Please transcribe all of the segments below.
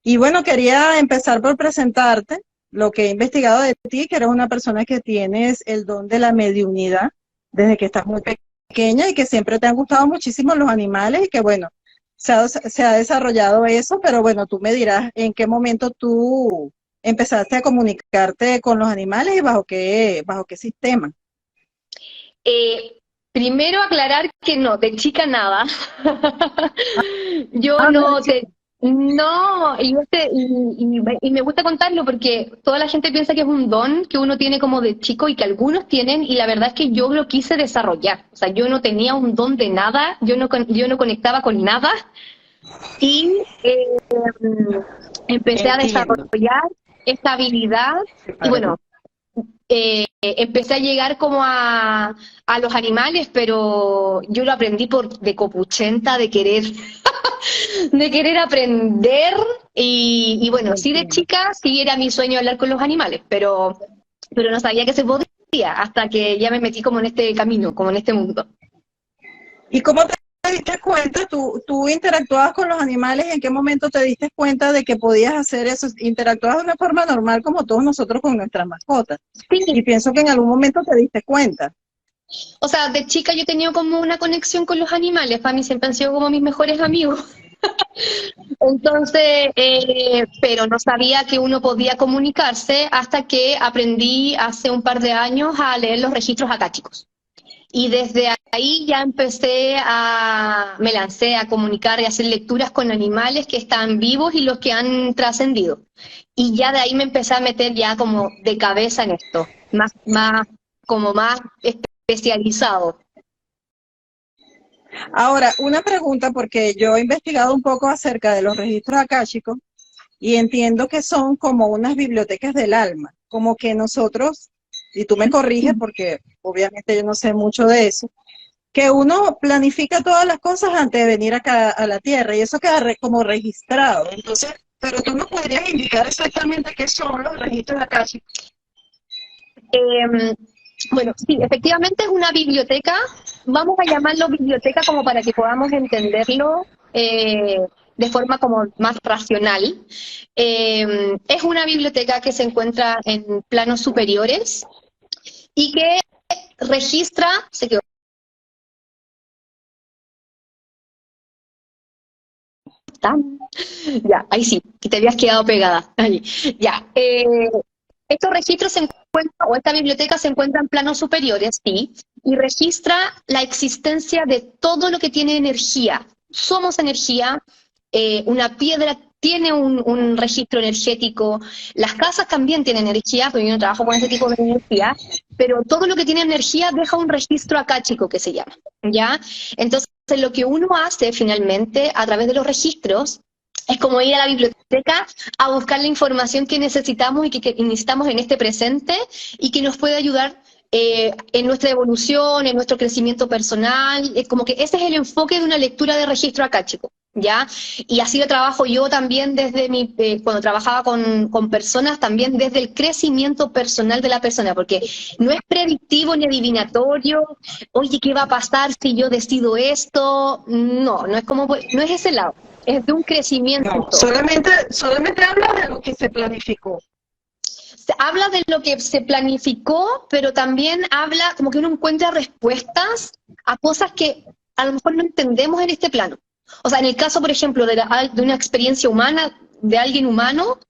Y bueno, quería empezar por presentarte lo que he investigado de ti, que eres una persona que tienes el don de la mediunidad desde que estás muy pequeña y que siempre te han gustado muchísimo los animales y que bueno, se ha desarrollado eso, pero bueno, tú me dirás en qué momento tú empezaste a comunicarte con los animales y bajo qué sistema. Eh, Primero aclarar que no, de chica nada. Yo Ah, no, no te... No, y me gusta contarlo porque toda la gente piensa que es un don que uno tiene como de chico y que algunos tienen, y la verdad es que yo lo quise desarrollar. O sea, yo no tenía un don de nada, yo no conectaba con nada y empecé a entiendo. desarrollar esta habilidad y bueno, empecé a llegar como a los animales, pero yo lo aprendí de copuchenta, de querer aprender y bueno, sí de Entiendo. chica sí era mi sueño hablar con los animales, pero no sabía que se podía hasta que ya me metí como en este camino, como en este mundo. ¿Y cómo te diste cuenta? ¿Tú interactuabas con los animales? ¿En qué momento te diste cuenta de que podías hacer eso? Interactuabas de una forma normal como todos nosotros con nuestras mascotas. Y Sí, pienso que en algún momento te diste cuenta. o sea, de chica yo he tenido como una conexión con los animales, para mí siempre han sido como mis mejores amigos. Entonces, pero no sabía que uno podía comunicarse hasta que aprendí hace un par de años a leer los registros akáshicos. Y desde ahí ya me lancé a comunicar y a hacer lecturas con animales que están vivos y los que han trascendido. Y ya de ahí me empecé a meter ya como de cabeza en esto, como más especializado. Ahora, una pregunta, porque yo he investigado un poco acerca de los registros akáshicos y entiendo que son como unas bibliotecas del alma, como que nosotros, y tú me corriges porque obviamente yo no sé mucho de eso, que uno planifica todas las cosas antes de venir acá a la Tierra y eso queda como registrado. Entonces, pero tú me podrías indicar exactamente qué son los registros acá. Eh, bueno, sí, efectivamente es una biblioteca, vamos a llamarlo biblioteca como para que podamos entenderlo de forma como más racional. Es una biblioteca que se encuentra en planos superiores y que registra, se quedó, ya, ahí sí, que te habías quedado pegada, ahí, ya. Estos registros se encuentran, o esta biblioteca se encuentra en planos superiores, sí, y registra la existencia de todo lo que tiene energía. Somos energía, una piedra tiene un registro energético, las casas también tienen energía, porque yo no trabajo con ese tipo de energía, pero todo lo que tiene energía deja un registro acáchico que se llama, ¿ya? Entonces, lo que uno hace finalmente a través de los registros es como ir a la biblioteca a buscar la información que necesitamos y que necesitamos en este presente y que nos puede ayudar en nuestra evolución, en nuestro crecimiento personal. Es como que ese es el enfoque de una lectura de registro acáchico, ¿ya? Y así lo trabajo yo también desde cuando trabajaba con personas, también desde el crecimiento personal de la persona, porque no es predictivo ni adivinatorio, oye, ¿qué va a pasar si yo decido esto? No, no es como, no es ese lado, es de un No, crecimiento. solamente habla de lo que se planificó. Se habla de lo que se planificó, pero también habla como que uno encuentra respuestas a cosas que a lo mejor no entendemos en este plano. O sea, en el caso, por ejemplo, de una experiencia humana, de alguien humano,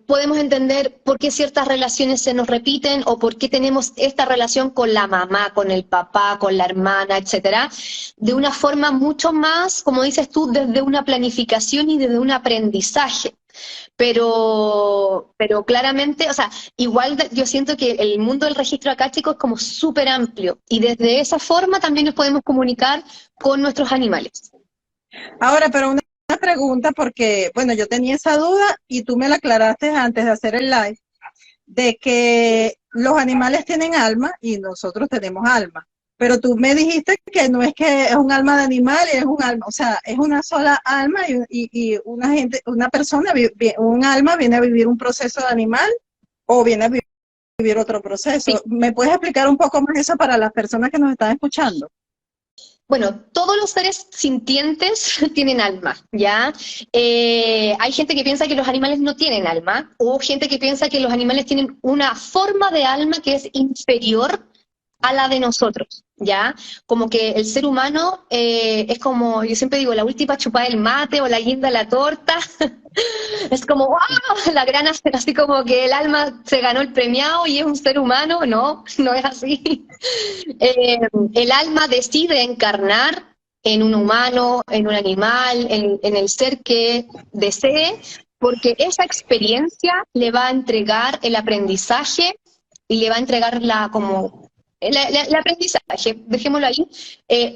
podemos entender por qué ciertas relaciones se nos repiten o por qué tenemos esta relación con la mamá, con el papá, con la hermana, etcétera, de una forma mucho más, como dices tú, desde una planificación y desde un aprendizaje. Pero claramente, o sea, igual yo siento que el mundo del registro acástico es como súper amplio y desde esa forma también nos podemos comunicar con nuestros animales. Ahora, pero una pregunta porque, bueno, yo tenía esa duda y tú me la aclaraste antes de hacer el live, de que los animales tienen alma y nosotros tenemos alma. Pero tú me dijiste que no es que es un alma de animal, es un alma, o sea, es una sola alma y una persona, un alma viene a vivir un proceso de animal o viene a vivir otro Sí, proceso. ¿Me puedes explicar un poco más eso para las personas que nos están escuchando? Bueno, todos los seres sintientes tienen alma, ¿ya? Hay gente que piensa que los animales no tienen alma, o gente que piensa que los animales tienen una forma de alma que es inferior a la de nosotros, ¿ya? Como que el ser humano es como, yo siempre digo, la última chupada del mate o la guinda de la torta. Es como, ¡wow! La gran, así como que el alma se ganó el premiado y es un ser humano. No, no es así. El alma decide encarnar en un humano, en un animal, en el ser que desee, porque esa experiencia le va a entregar el aprendizaje y le va a entregar el aprendizaje, dejémoslo ahí,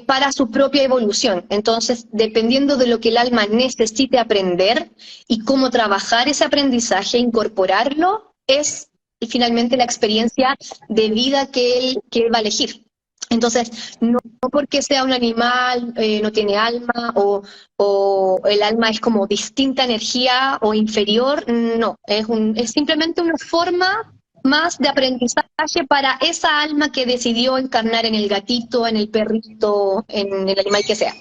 para su propia evolución. Entonces, dependiendo de lo que el alma necesite aprender y cómo trabajar ese aprendizaje, incorporarlo, es finalmente la experiencia de vida que él va a elegir. Entonces, no porque sea un animal, no tiene alma, o el alma es como distinta energía o inferior, no, es simplemente una forma más de aprendizaje para esa alma que decidió encarnar en el gatito, en el perrito, en el animal que sea.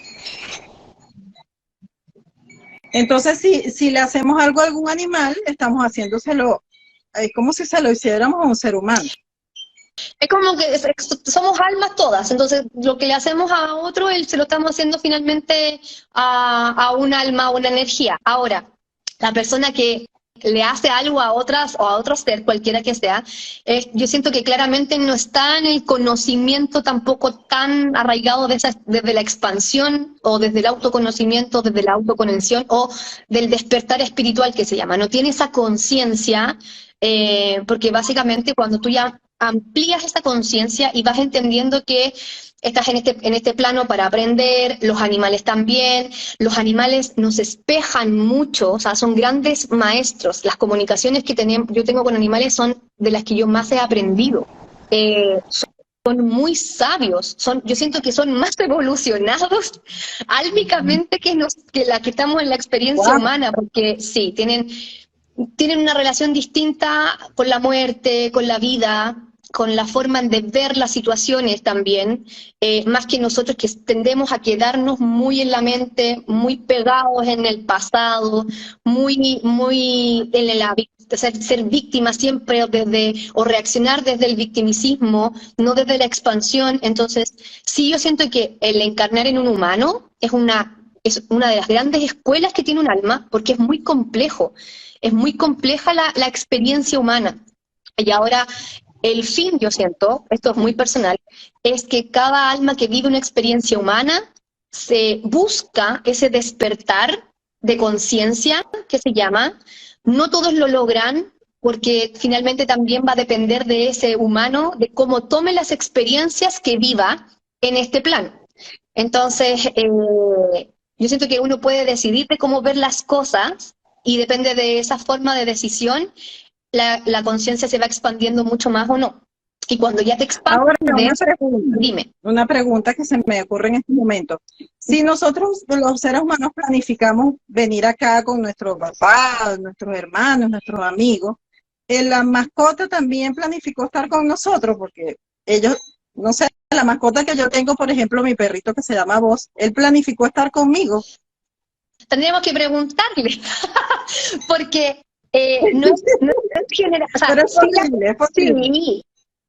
Entonces, si le hacemos algo a algún animal, estamos haciéndoselo, es como si se lo hiciéramos a un ser humano. Es como que somos almas todas, entonces lo que le hacemos a otro, se lo estamos haciendo finalmente a un alma, a una energía. Ahora, la persona que le hace algo a otras o a otro ser, cualquiera que sea, yo siento que claramente no está en el conocimiento tampoco tan arraigado desde la expansión o desde el autoconocimiento, desde la autoconexión o del despertar espiritual que se llama. No tiene esa conciencia, porque básicamente cuando tú ya amplías esa conciencia y vas entendiendo que estás en este plano para aprender, los animales también, los animales nos espejan mucho, o sea, son grandes maestros. Las comunicaciones que yo tengo con animales son de las que yo más he aprendido. Son muy sabios, yo siento que son más evolucionados álmicamente que la que estamos en la experiencia humana, porque sí, tienen una relación distinta con la muerte, con la vida, con la forma de ver las situaciones también, más que nosotros que tendemos a quedarnos muy en la mente, muy pegados en el pasado, muy ser víctima siempre o reaccionar desde el victimicismo, no desde la expansión. Entonces, sí, yo siento que el encarnar en un humano es una de las grandes escuelas que tiene un alma, porque es muy complejo. Es muy compleja la experiencia humana. Y ahora, el fin, yo siento, esto es muy personal, es que cada alma que vive una experiencia humana se busca ese despertar de conciencia, que se llama. No todos lo logran, porque finalmente también va a depender de ese humano, de cómo tome las experiencias que viva en este plano. Entonces, yo siento que uno puede decidir de cómo ver las cosas, y depende de esa forma de decisión, la conciencia se va expandiendo mucho más o no. Y cuando ya te expandes, dime. Una pregunta que se me ocurre en este momento. Si nosotros, los seres humanos, planificamos venir acá con nuestros papás, nuestros hermanos, nuestros amigos, la mascota también planificó estar con nosotros, porque ellos, no sé, la mascota que yo tengo, por ejemplo, mi perrito que se llama Boss, él planificó estar conmigo. Tendríamos que preguntarle, porque no es general. O sea, pero es posible. Sí,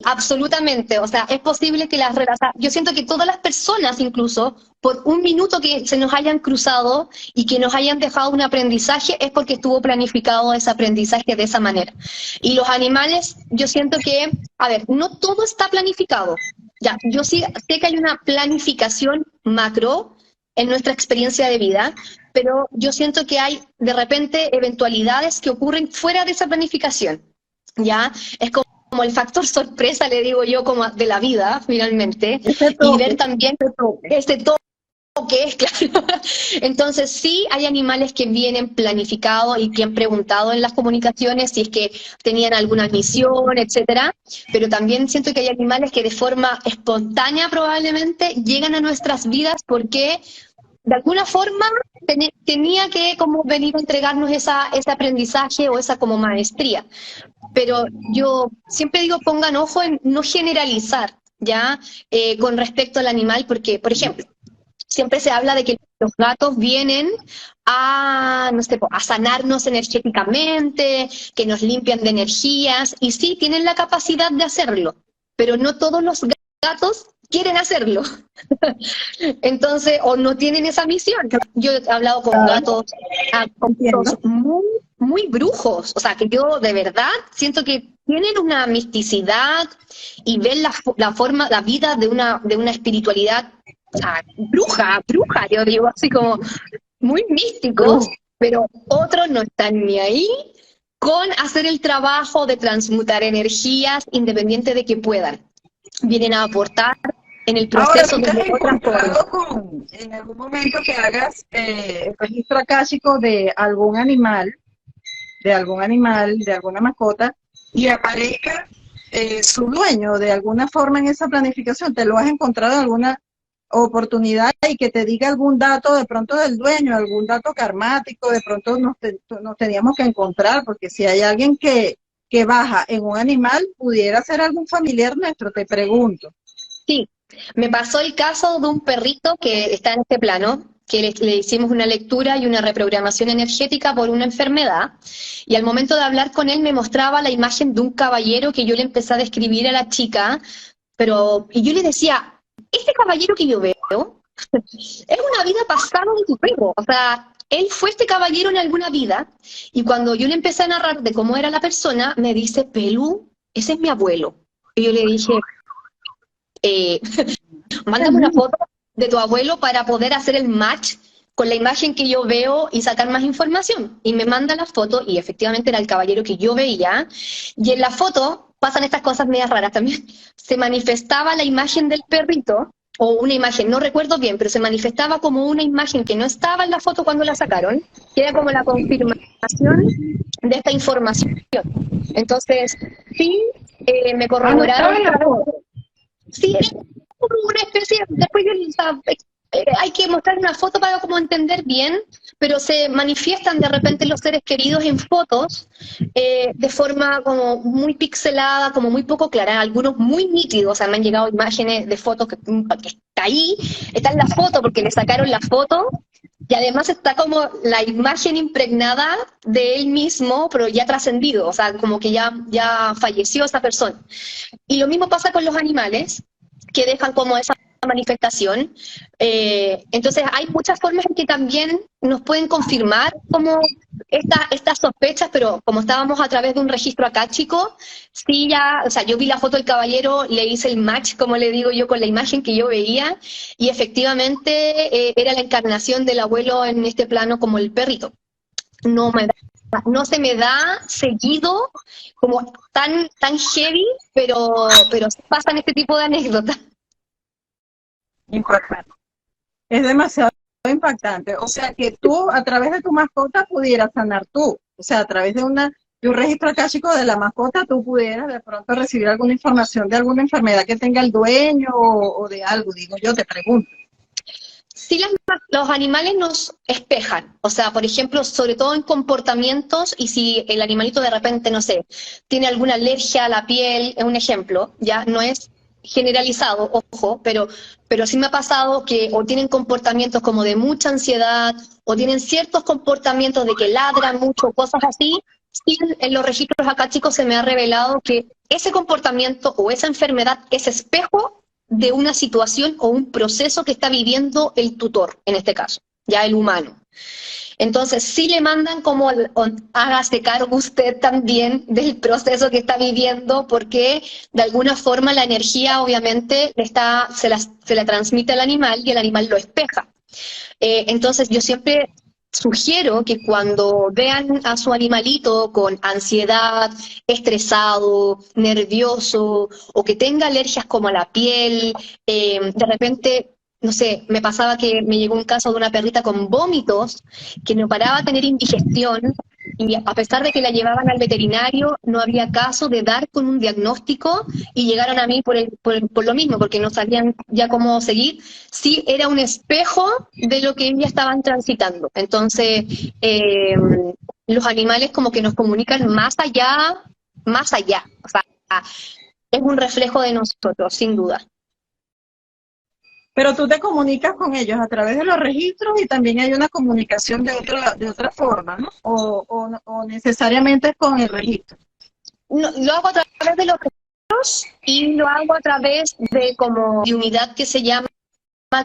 absolutamente. O sea, es posible que las relaciones. Yo siento que todas las personas, incluso, por un minuto que se nos hayan cruzado y que nos hayan dejado un aprendizaje, es porque estuvo planificado ese aprendizaje de esa manera. Y los animales, yo siento que, a ver, no todo está planificado. Ya, yo sí sé que hay una planificación macro en nuestra experiencia de vida, pero yo siento que hay de repente eventualidades que ocurren fuera de esa planificación, ¿ya? Es como el factor sorpresa, le digo yo, como de la vida, finalmente, y ver también este toque es, claro. Entonces sí hay animales que vienen planificados y que han preguntado en las comunicaciones si es que tenían alguna misión, etcétera, pero también siento que hay animales que de forma espontánea probablemente llegan a nuestras vidas porque de alguna forma tenía que como venir a entregarnos ese aprendizaje o esa como maestría. Pero yo siempre digo, pongan ojo en no generalizar, ¿ya? Con respecto al animal, porque, por ejemplo, siempre se habla de que los gatos vienen a, no sé, a sanarnos energéticamente, que nos limpian de energías, y sí, tienen la capacidad de hacerlo, pero no todos los gatos quieren hacerlo. Entonces, o no tienen esa misión. Yo he hablado con gatos, con gatos Entiendo. muy, muy brujos, o sea, que yo de verdad siento que tienen una misticidad y ven la forma, la vida de una espiritualidad, o sea, bruja, yo digo, así como muy místicos, pero otros no están ni ahí con hacer el trabajo de transmutar energías independiente de que puedan. Vienen a aportar en el Ahora, proceso ¿tú te has de otra forma. encontrado con, en algún momento que hagas el registro akáshico de alguna mascota, y aparezca su dueño de alguna forma en esa planificación? ¿Te lo has encontrado en alguna oportunidad y que te diga algún dato de pronto del dueño, algún dato karmático? De pronto nos teníamos que encontrar, porque si hay alguien que baja en un animal, pudiera ser algún familiar nuestro, te pregunto. Sí, me pasó el caso de un perrito que está en este plano, que le hicimos una lectura y una reprogramación energética por una enfermedad, y al momento de hablar con él me mostraba la imagen de un caballero que yo le empecé a describir a la chica, y yo le decía, este caballero que yo veo es una vida pasada de tu perro, o sea, él fue este caballero en alguna vida, y cuando yo le empecé a narrar de cómo era la persona, me dice, Pelú, ese es mi abuelo. Y yo le dije, eh, mándame una foto de tu abuelo para poder hacer el match con la imagen que yo veo y sacar más información. Y me manda la foto y efectivamente era el caballero que yo veía. Y en la foto pasan estas cosas medias raras también. Se manifestaba la imagen del perrito, o una imagen, no recuerdo bien, pero se manifestaba como una imagen que no estaba en la foto cuando la sacaron, que era como la confirmación de esta información. Entonces, sí, me Ah, no estaba corroboraron. en la foto. Sí, es como una especie, después o sea, hay que mostrar una foto para como entender bien, pero se manifiestan de repente los seres queridos en fotos de forma como muy pixelada, como muy poco clara, algunos muy nítidos, o sea, me han llegado imágenes de fotos que está ahí, está en la foto porque le sacaron la foto, y además está como la imagen impregnada de él mismo, pero ya trascendido, o sea, como que ya falleció esa persona. Y lo mismo pasa con los animales, que dejan como esa manifestación. Entonces hay muchas formas en que también nos pueden confirmar como estas sospechas, pero como estábamos a través de un registro acá, chico, sí ya, o sea, yo vi la foto del caballero, le hice el match, como le digo yo, con la imagen que yo veía, y efectivamente era la encarnación del abuelo en este plano como el perrito. No me no se me da seguido como tan heavy, pero sí pasan este tipo de anécdotas. Impactante. Es demasiado impactante. O sea, que tú a través de tu mascota pudieras sanar tú. O sea, a través de un registro akáshico de la mascota, tú pudieras de pronto recibir alguna información de alguna enfermedad que tenga el dueño o de algo, digo yo, te pregunto. Sí, los animales nos espejan, o sea, por ejemplo, sobre todo en comportamientos, y si el animalito de repente, no sé, tiene alguna alergia a la piel, es un ejemplo, ya no es generalizado, ojo, pero sí me ha pasado que o tienen comportamientos como de mucha ansiedad, o tienen ciertos comportamientos de que ladran mucho, cosas así. Sí, en los registros acá, chicos, se me ha revelado que ese comportamiento o esa enfermedad es espejo de una situación o un proceso que está viviendo el tutor, en este caso, ya el humano. Entonces, sí le mandan como, hágase cargo usted también del proceso que está viviendo, porque de alguna forma la energía obviamente se la transmite al animal y el animal lo espeja. Entonces, yo siempre sugiero que cuando vean a su animalito con ansiedad, estresado, nervioso, o que tenga alergias como a la piel, de repente, no sé, me pasaba que me llegó un caso de una perrita con vómitos, que no paraba de tener indigestión, y a pesar de que la llevaban al veterinario, no había caso de dar con un diagnóstico, y llegaron a mí por lo mismo, porque no sabían ya cómo seguir. Sí, era un espejo de lo que ellas estaban transitando. Entonces, los animales como que nos comunican más allá. O sea, es un reflejo de nosotros, sin duda. Pero tú te comunicas con ellos a través de los registros y también hay una comunicación de otra forma, ¿no? O necesariamente es con el registro. No, lo hago a través de los registros y lo hago a través de como de unidad que se llama,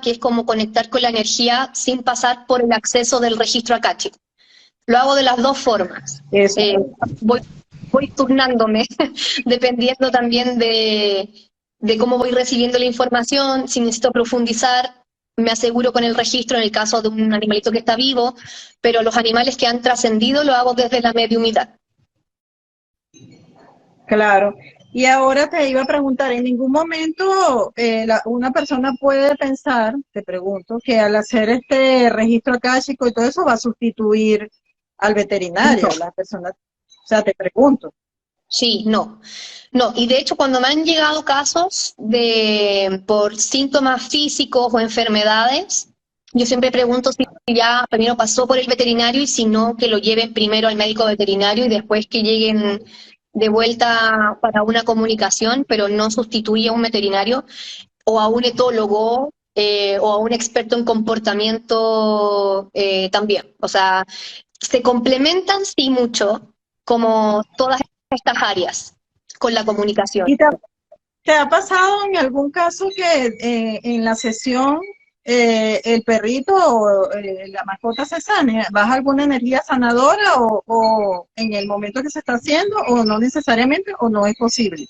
que es como conectar con la energía sin pasar por el acceso del registro akáshico. Lo hago de las dos formas. Eso. Voy turnándome, dependiendo también de cómo voy recibiendo la información. Si necesito profundizar, me aseguro con el registro en el caso de un animalito que está vivo, pero los animales que han trascendido lo hago desde la mediumidad. Claro. Y ahora te iba a preguntar, ¿en ningún momento una persona puede pensar, te pregunto, que al hacer este registro akáshico y todo eso va a sustituir al veterinario? No. La persona, o sea, te pregunto. Sí, no. No, y de hecho cuando me han llegado casos por síntomas físicos o enfermedades, yo siempre pregunto si ya primero pasó por el veterinario y si no, que lo lleven primero al médico veterinario y después que lleguen de vuelta para una comunicación, pero no sustituye a un veterinario o a un etólogo o a un experto en comportamiento también. O sea, se complementan sí mucho, como todas estas áreas con la comunicación. ¿Y te ha pasado en algún caso que en la sesión el perrito o la mascota se sane? ¿Baja alguna energía sanadora o en el momento que se está haciendo o no necesariamente o no es posible?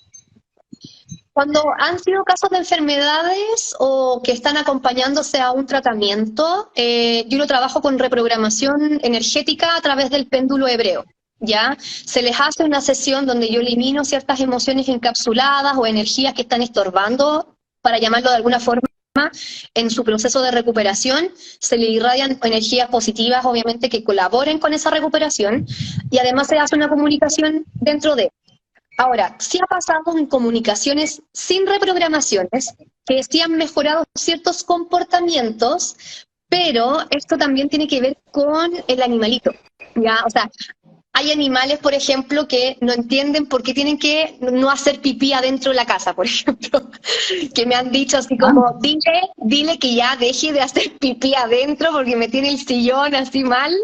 Cuando han sido casos de enfermedades o que están acompañándose a un tratamiento, yo lo trabajo con reprogramación energética a través del péndulo hebreo. ¿Ya? Se les hace una sesión donde yo elimino ciertas emociones encapsuladas o energías que están estorbando, para llamarlo de alguna forma, en su proceso de recuperación. Se le irradian energías positivas, obviamente, que colaboren con esa recuperación, y además se hace una comunicación dentro de. Ahora, sí ha pasado en comunicaciones sin reprogramaciones, que sí han mejorado ciertos comportamientos, pero esto también tiene que ver con el animalito, ¿ya? O sea, hay animales, por ejemplo, que no entienden por qué tienen que no hacer pipí adentro de la casa, por ejemplo. Que me han dicho así como, dile que ya deje de hacer pipí adentro porque me tiene el sillón así mal.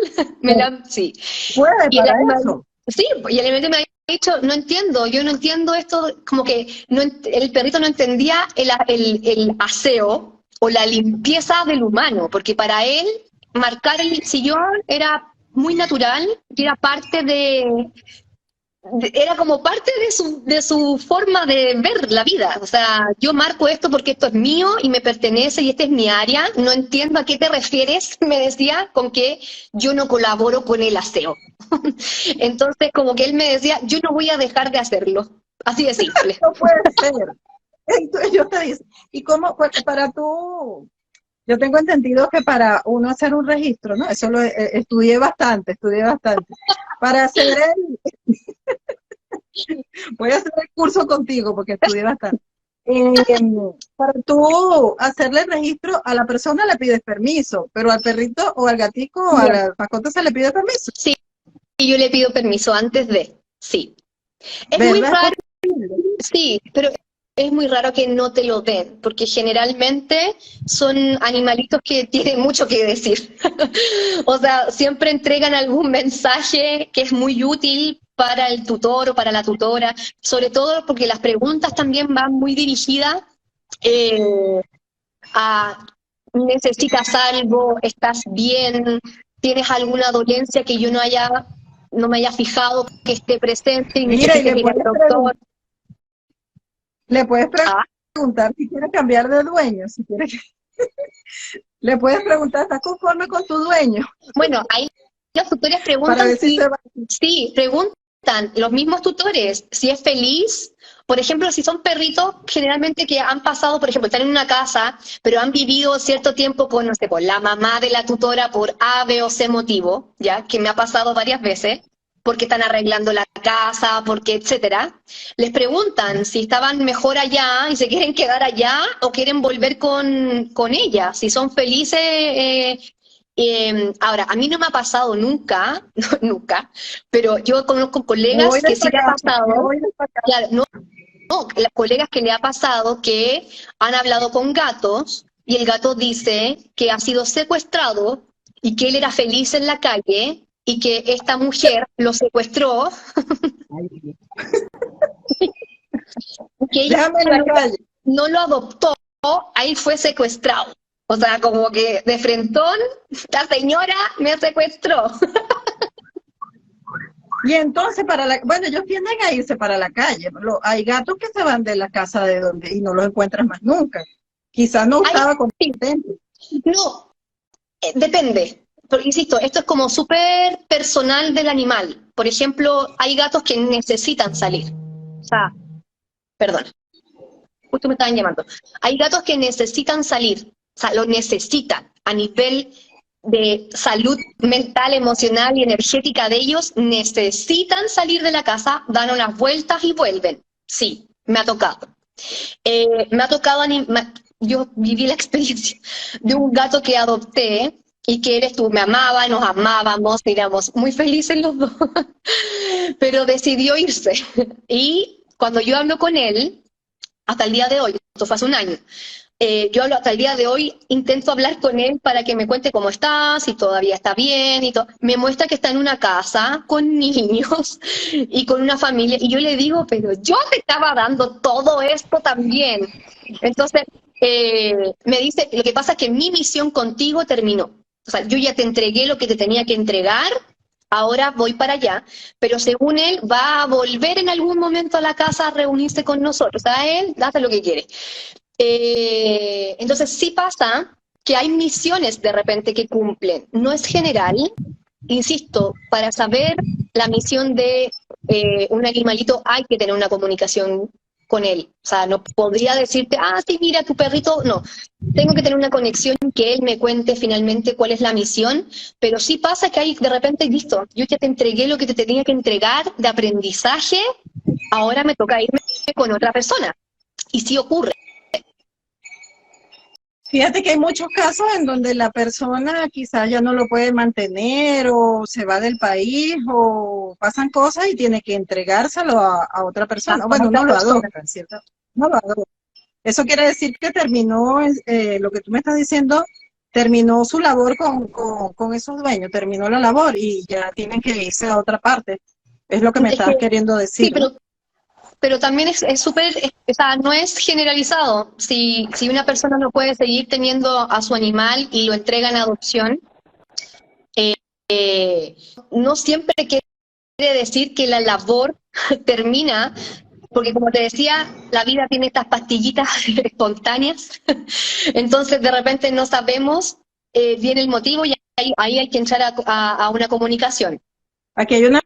Sí. ¿Puede Y el para animal, eso? sí, y el animal me ha dicho, no entiendo, yo no entiendo esto, como que el perrito no entendía el aseo o la limpieza del humano, porque para él marcar el sillón era muy natural y era parte era como parte de su forma de ver la vida. O sea, yo marco esto porque esto es mío y me pertenece y esta es mi área. No entiendo a qué te refieres, me decía, con que yo no colaboro con el aseo. Entonces, como que él me decía, yo no voy a dejar de hacerlo. Así de simple. No puede ser. Entonces yo te digo, ¿y cómo para tú? Yo tengo entendido que para uno hacer un registro, ¿no? Eso lo estudié bastante. Para hacer voy a hacer el curso contigo porque estudié bastante. Para tú hacerle el registro, a la persona le pides permiso, pero al perrito o al gatico o a la mascota se le pide permiso. Sí, y yo le pido permiso antes de, sí. Es muy ¿Verdad? raro, sí, pero es muy raro que no te lo den, porque generalmente son animalitos que tienen mucho que decir. O sea, siempre entregan algún mensaje que es muy útil para el tutor o para la tutora, sobre todo porque las preguntas también van muy dirigidas a ¿necesitas algo? ¿Estás bien? ¿Tienes alguna dolencia que yo no me haya fijado que esté presente y Mira, y necesites ir al doctor? le puedes preguntar si quieres cambiar de dueño, si quieres le puedes preguntar, ¿estás conforme con tu dueño? Bueno, ahí los tutores preguntan Para ver si se va. sí, preguntan los mismos tutores si es feliz. Por ejemplo, si son perritos generalmente que han pasado, por ejemplo, están en una casa, pero han vivido cierto tiempo con, no sé, con la mamá de la tutora por A, B o C motivo, ya que me ha pasado varias veces, porque están arreglando la casa, porque etcétera. Les preguntan si estaban mejor allá y se quieren quedar allá o quieren volver con ella, si son felices. Ahora, a mí no me ha pasado nunca, nunca, pero yo conozco colegas que sí le ha pasado. Claro, no, las colegas que le ha pasado que han hablado con gatos y el gato dice que ha sido secuestrado y que él era feliz en la calle y que esta mujer lo secuestró, y que ella Déjame en la calle. no lo adoptó, ahí fue secuestrado. O sea, como que de frentón, la señora me secuestró. Y entonces bueno, ellos tienden a irse para la calle. Hay gatos que se van de la casa de donde y no los encuentran más nunca. Quizás no estaba contento. No, depende. Pero, insisto, esto es como súper personal del animal. Por ejemplo, hay gatos que necesitan salir. O sea, perdón, justo me estaban llamando. Hay gatos que necesitan salir. O sea, lo necesitan a nivel de salud mental, emocional y energética de ellos. Necesitan salir de la casa, dan unas vueltas y vuelven. Sí, me ha tocado. Yo viví la experiencia de un gato que adopté y que él me amaba, nos amábamos, éramos muy felices los dos, pero decidió irse. Y cuando yo hablo con él, hasta el día de hoy, esto fue hace un año, yo hablo hasta el día de hoy, intento hablar con él para que me cuente cómo está, si todavía está bien y todo. Me muestra que está en una casa con niños y con una familia, y yo le digo, pero yo te estaba dando todo esto también. Entonces, me dice, lo que pasa es que mi misión contigo terminó. O sea, yo ya te entregué lo que te tenía que entregar, ahora voy para allá, pero según él va a volver en algún momento a la casa a reunirse con nosotros. O sea, él hace lo que quiere. Entonces sí pasa que hay misiones de repente que cumplen. No es general, insisto, para saber la misión de un animalito hay que tener una comunicación con él. O sea, no podría decirte, sí, mira, tu perrito, no. Tengo que tener una conexión que él me cuente finalmente cuál es la misión, pero sí pasa que hay de repente, listo, yo ya te entregué lo que te tenía que entregar de aprendizaje, ahora me toca irme con otra persona. Y sí ocurre. Fíjate que hay muchos casos en donde la persona quizás ya no lo puede mantener o se va del país o pasan cosas y tiene que entregárselo a otra persona. Bueno, no lo adopta, ¿cierto? No lo adopta. Eso quiere decir que terminó, lo que tú me estás diciendo, terminó su labor con esos dueños, terminó la labor y ya tienen que irse a otra parte. Es lo que me estás queriendo decir. Sí, pero también es súper, o sea, no es generalizado. Si una persona no puede seguir teniendo a su animal y lo entrega en adopción, no siempre quiere decir que la labor termina, porque como te decía, la vida tiene estas pastillitas espontáneas, entonces de repente no sabemos bien el motivo y ahí hay que entrar a una comunicación. Aquí hay una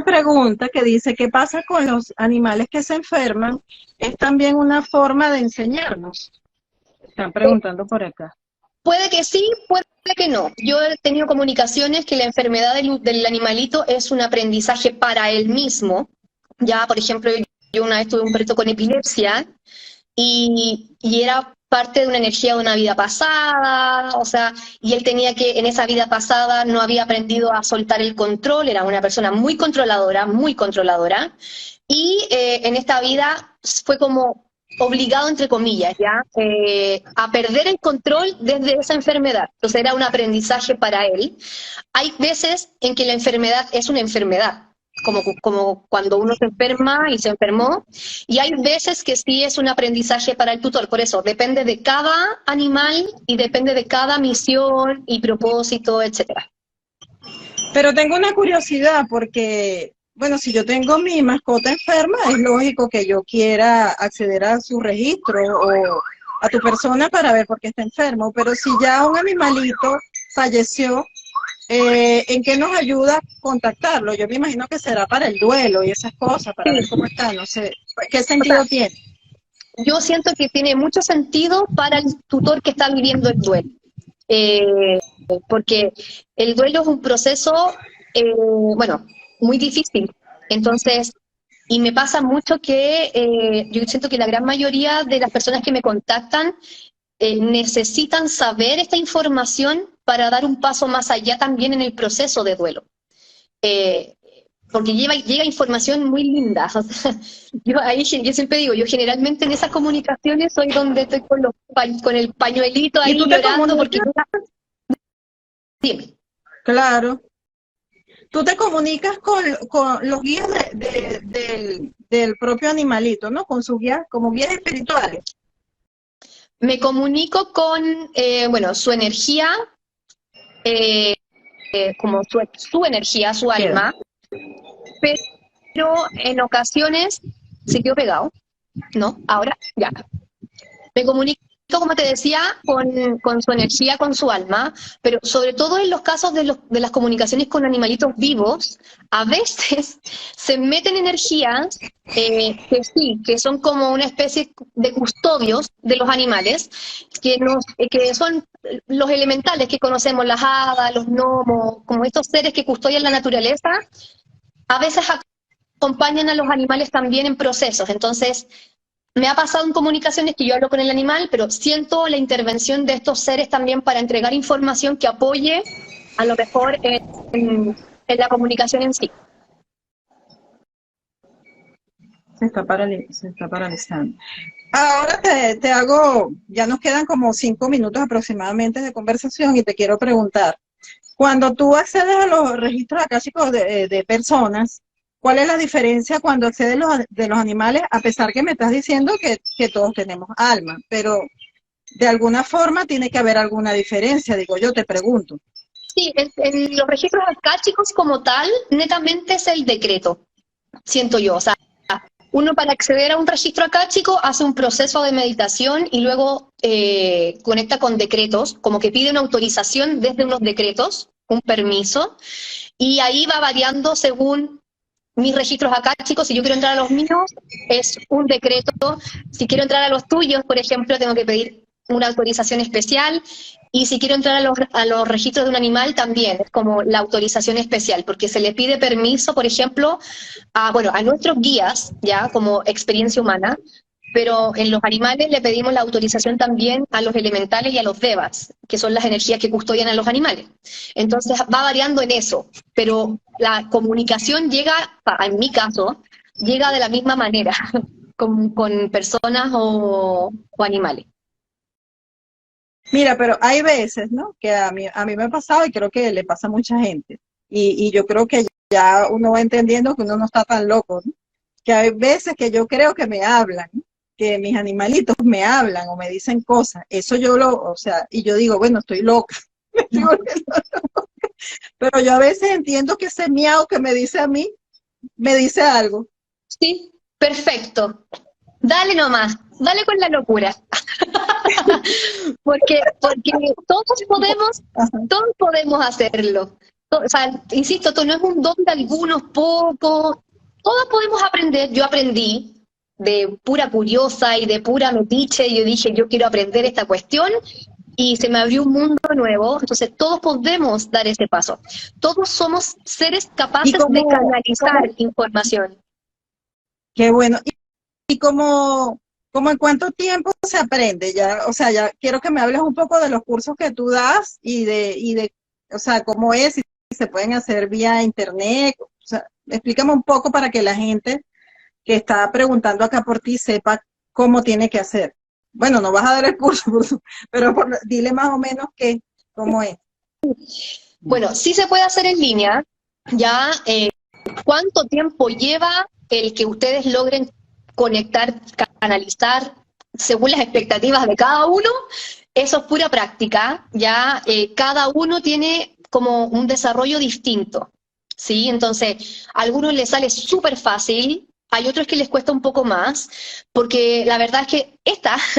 pregunta que dice, ¿qué pasa con los animales que se enferman? ¿Es también una forma de enseñarnos? Están preguntando por acá. Puede que sí, puede que no. Yo he tenido comunicaciones que la enfermedad del animalito es un aprendizaje para él mismo. Ya, por ejemplo, yo una vez tuve un perrito con epilepsia y era parte de una energía de una vida pasada, o sea, y él tenía que, en esa vida pasada no había aprendido a soltar el control, era una persona muy controladora, y en esta vida fue como obligado, entre comillas, ya, a perder el control desde esa enfermedad. Entonces era un aprendizaje para él. Hay veces en que la enfermedad es una enfermedad, como cuando uno se enferma y se enfermó, y hay veces que sí es un aprendizaje para el tutor. Por eso depende de cada animal y depende de cada misión y propósito, etcétera. Pero tengo una curiosidad porque, bueno, si yo tengo mi mascota enferma, es lógico que yo quiera acceder a su registro o a tu persona para ver por qué está enfermo, pero si ya un animalito falleció, ¿en qué nos ayuda contactarlo? Yo me imagino que será para el duelo y esas cosas, para ver cómo está, no sé, ¿qué sentido tiene? Yo siento que tiene mucho sentido para el tutor que está viviendo el duelo, porque el duelo es un proceso, bueno, muy difícil. Entonces, y me pasa mucho que yo siento que la gran mayoría de las personas que me contactan necesitan saber esta información para dar un paso más allá también en el proceso de duelo. porque llega información muy linda. O sea, yo siempre digo, yo generalmente en esas comunicaciones soy donde estoy con el pañuelito ¿Y ahí tú te llorando, porque comunicas? dime. Claro. Tú te comunicas con los guías del propio animalito, ¿no? Con sus guías, como guías espirituales. Me comunico con, bueno, su energía, eh, como su energía, su Queda. alma, pero en ocasiones se quedó pegado, ¿no? Ahora ya. Me comunico, como te decía, con su energía, con su alma, pero sobre todo en los casos de las comunicaciones con animalitos vivos, a veces se meten energías que sí, que son como una especie de custodios de los animales, que son los elementales que conocemos, las hadas, los gnomos, como estos seres que custodian la naturaleza, a veces acompañan a los animales también en procesos. Entonces, me ha pasado en comunicaciones que yo hablo con el animal, pero siento la intervención de estos seres también para entregar información que apoye a lo mejor en la comunicación en sí. Se está paralizando. Ahora te hago, ya nos quedan como 5 minutos aproximadamente de conversación y te quiero preguntar, cuando tú accedes a los registros akáshicos de personas, ¿cuál es la diferencia cuando accedes de los animales? A pesar que me estás diciendo que todos tenemos alma, pero de alguna forma tiene que haber alguna diferencia, digo yo, te pregunto. Sí, en los registros akáshicos como tal, netamente es el decreto, siento yo. O sea, uno para acceder a un registro akáshico hace un proceso de meditación y luego conecta con decretos, como que pide una autorización desde unos decretos, un permiso, y ahí va variando según mis registros akáshicos. Si yo quiero entrar a los míos, es un decreto. Si quiero entrar a los tuyos, por ejemplo, tengo que pedir una autorización especial. Y si quiero entrar a los registros de un animal, también es como la autorización especial, porque se le pide permiso, por ejemplo, bueno, a nuestros guías, ya como experiencia humana, pero en los animales le pedimos la autorización también a los elementales y a los devas, que son las energías que custodian a los animales. Entonces va variando en eso, pero la comunicación llega, en mi caso, llega de la misma manera con personas o animales. Mira, pero hay veces, ¿no? Que a mí me ha pasado y creo que le pasa a mucha gente. Y yo creo que ya uno va entendiendo que uno no está tan loco, ¿no? Que hay veces que yo creo que me hablan, ¿no? Que mis animalitos me hablan o me dicen cosas. Eso o sea, y yo digo, bueno, estoy loca. Me estoy volviendo loca. Pero yo a veces entiendo que ese miau que me dice a mí, me dice algo. Sí, perfecto. Dale nomás, dale con la locura. Porque Ajá. todos podemos hacerlo. O sea, insisto, esto no es un don de algunos pocos. Todos podemos aprender. Yo aprendí de pura curiosa y de pura metiche. Yo dije, yo quiero aprender esta cuestión y se me abrió un mundo nuevo. Entonces, todos podemos dar ese paso. Todos somos seres Y capaces de canalizar como, información. qué bueno. Y como en cuánto tiempo se aprende ya, o sea, ya quiero que me hables un poco de los cursos que tú das y de, o sea, cómo es, si se pueden hacer vía internet, o sea, explícame un poco para que la gente que está preguntando acá por ti sepa cómo tiene que hacer. Bueno, no vas a dar el curso, pero dile más o menos cómo es. Bueno, sí se puede hacer en línea. Ya, ¿cuánto tiempo lleva el que ustedes logren conectar, canalizar según las expectativas de cada uno? Eso es pura práctica. Ya, cada uno tiene como un desarrollo distinto, ¿sí? Entonces, a algunos les sale súper fácil, hay otros que les cuesta un poco más, porque la verdad es que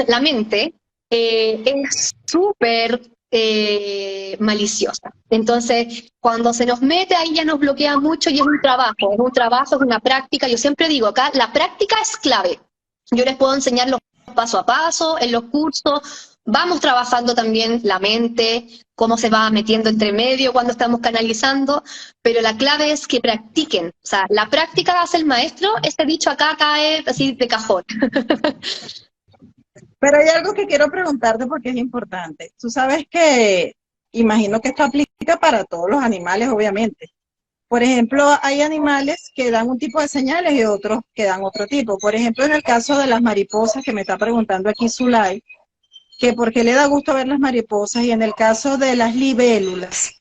la mente, es súper maliciosa. Entonces, cuando se nos mete ahí ya nos bloquea mucho y es una práctica. Yo siempre digo acá, la práctica es clave. Yo les puedo enseñar los paso a paso en los cursos, vamos trabajando también la mente, cómo se va metiendo entre medio cuando estamos canalizando, pero la clave es que practiquen. O sea, la práctica hace el maestro, este dicho acá cae así de cajón. Pero hay algo que quiero preguntarte porque es importante. Tú sabes que, imagino que esto aplica para todos los animales, obviamente. Por ejemplo, hay animales que dan un tipo de señales y otros que dan otro tipo. Por ejemplo, en el caso de las mariposas, que me está preguntando aquí Zulay, que por qué le da gusto ver las mariposas, y en el caso de las libélulas,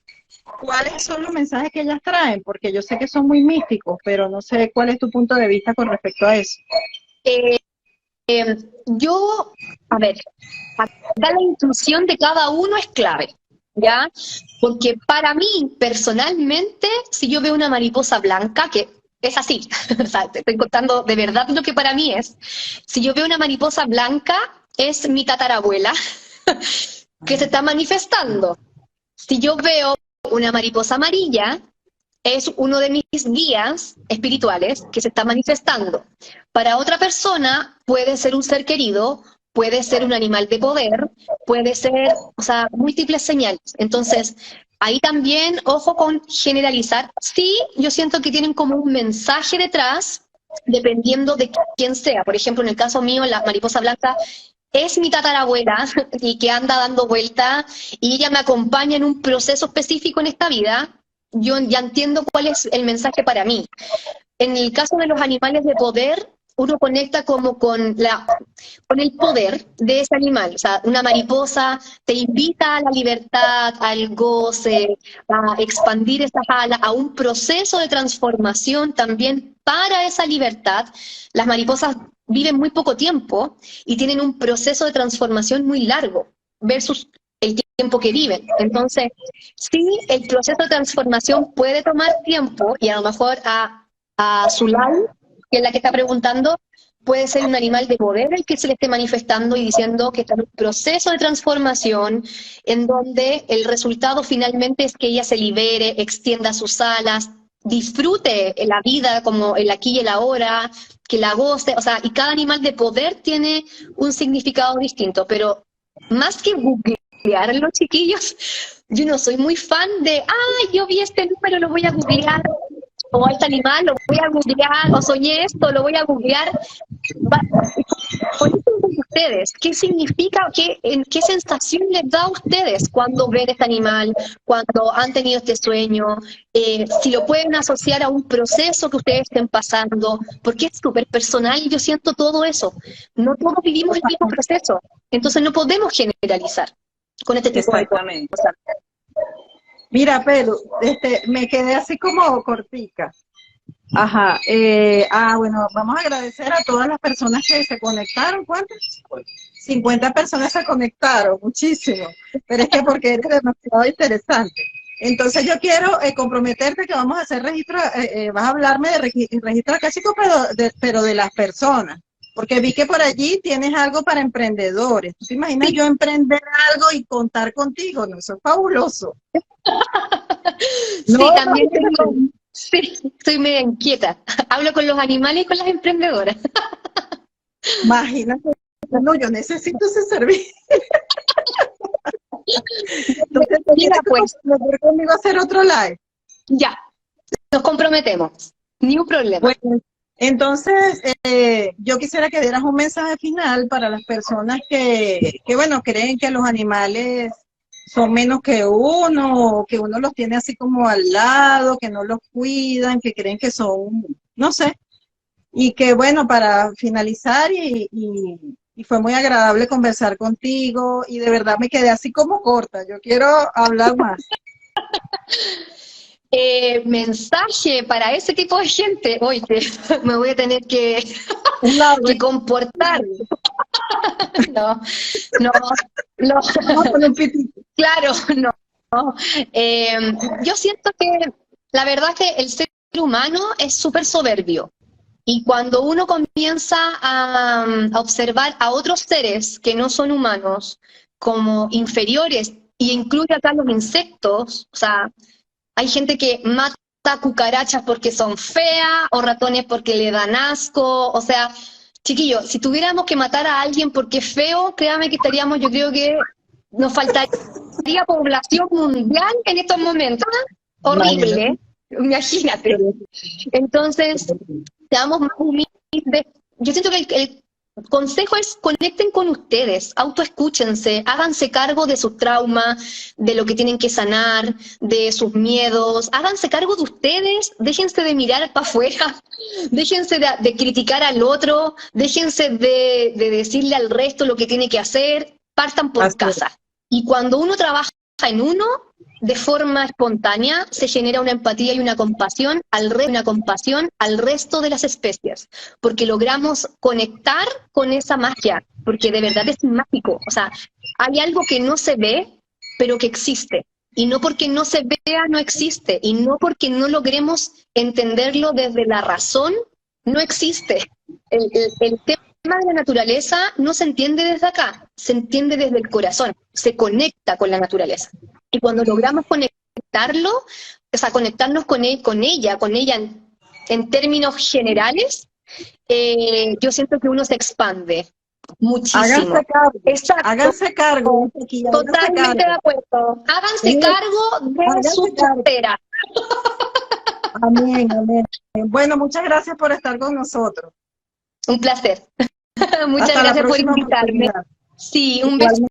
¿cuáles son los mensajes que ellas traen? Porque yo sé que son muy místicos, pero no sé cuál es tu punto de vista con respecto a eso. Eh, yo, a ver, acá la intuición de cada uno es clave, ¿ya? Porque para mí, personalmente, si yo veo una mariposa blanca, que es así, o sea, te estoy contando de verdad lo que para mí es, si yo veo una mariposa blanca, es mi tatarabuela que se está manifestando. Si yo veo una mariposa amarilla, es uno de mis guías espirituales que se está manifestando. Para otra persona puede ser un ser querido, puede ser un animal de poder, puede ser, o sea, múltiples señales. Entonces, ahí también, ojo con generalizar. Sí, yo siento que tienen como un mensaje detrás, dependiendo de quién sea. Por ejemplo, en el caso mío, la mariposa blanca es mi tatarabuela y que anda dando vuelta y ella me acompaña en un proceso específico en esta vida. Yo ya entiendo cuál es el mensaje para mí. En el caso de los animales de poder, uno conecta como con el poder de ese animal. O sea, una mariposa te invita a la libertad, al goce, a expandir esas alas, a un proceso de transformación también para esa libertad. Las mariposas viven muy poco tiempo y tienen un proceso de transformación muy largo versus el tiempo que viven. Entonces, sí, el proceso de transformación puede tomar tiempo y a lo mejor a Zulay, que es la que está preguntando, puede ser un animal de poder el que se le esté manifestando y diciendo que está en un proceso de transformación en donde el resultado finalmente es que ella se libere, extienda sus alas, disfrute la vida como el aquí y el ahora, que la goce, o sea, y cada animal de poder tiene un significado distinto, pero más que googlear los chiquillos, yo no soy muy fan de, yo vi este número, lo voy a googlear, o este animal, lo voy a googlear, o soñé esto, lo voy a googlear. Conecten con ustedes, ¿qué significa, qué sensación les da a ustedes cuando ven este animal, cuando han tenido este sueño? Si lo pueden asociar a un proceso que ustedes estén pasando, porque es súper personal y yo siento todo eso. No todos vivimos el mismo proceso, entonces no podemos generalizar con este tipo de cosas. Mira, Pedro, me quedé así como cortica. Ajá. Bueno, vamos a agradecer a todas las personas que se conectaron. ¿Cuántas? 50 personas se conectaron, muchísimo. Pero es que porque eres demasiado interesante. Entonces yo quiero comprometerte que vamos a hacer registro, vas a hablarme de registro acásico, pero de las personas. Porque vi que por allí tienes algo para emprendedores. ¿Tú te imaginas yo emprender algo y contar contigo? No, eso es fabuloso. Sí, no, también tengo... Sí, estoy medio inquieta. Hablo con los animales y con las emprendedoras. Imagínate. No, yo necesito ese servicio. Entonces, mira, pues, conmigo a hacer otro live. Ya, nos comprometemos. Ni un problema. Bueno, entonces, yo quisiera que dieras un mensaje final para las personas que bueno, creen que los animales son menos que uno, o que uno los tiene así como al lado, que no los cuidan, que creen que son, no sé, y que bueno, para finalizar, y fue muy agradable conversar contigo, y de verdad me quedé así como corta, yo quiero hablar más. Mensaje para ese tipo de gente, oye, me voy a tener que comportar. No. Claro, no. Yo siento que la verdad que el ser humano es súper soberbio. Y cuando uno comienza a observar a otros seres que no son humanos como inferiores, y incluye acá los insectos, o sea, hay gente que mata cucarachas porque son feas, o ratones porque le dan asco, o sea, chiquillos, si tuviéramos que matar a alguien porque es feo, créame que estaríamos, yo creo que nos faltaría población mundial en estos momentos. Horrible, imagínate. Entonces, seamos más humildes. Yo siento que consejo es conecten con ustedes, autoescúchense, háganse cargo de sus traumas, de lo que tienen que sanar, de sus miedos, háganse cargo de ustedes, déjense de mirar para afuera, déjense de criticar al otro, déjense de decirle al resto lo que tiene que hacer, partan por Así es. casa. Y cuando uno trabaja en uno, de forma espontánea, se genera una empatía y una compasión al resto de las especies, porque logramos conectar con esa magia, porque de verdad es mágico. O sea, hay algo que no se ve, pero que existe. Y no porque no se vea, no existe. Y no porque no logremos entenderlo desde la razón, no existe. El tema de la naturaleza no se entiende desde acá, se entiende desde el corazón, se conecta con la naturaleza. Y cuando logramos conectarlo, o sea, conectarnos con ella en términos generales, yo siento que uno se expande muchísimo. Háganse cargo. Exacto. Háganse cargo. Chiquilla, háganse Totalmente cargo. de acuerdo. Háganse Sí, cargo de háganse su cargo. frontera. Amén, amén. Bueno, muchas gracias por estar con nosotros. Un placer. Muchas Hasta la gracias por próxima invitarme. oportunidad. Sí, un beso.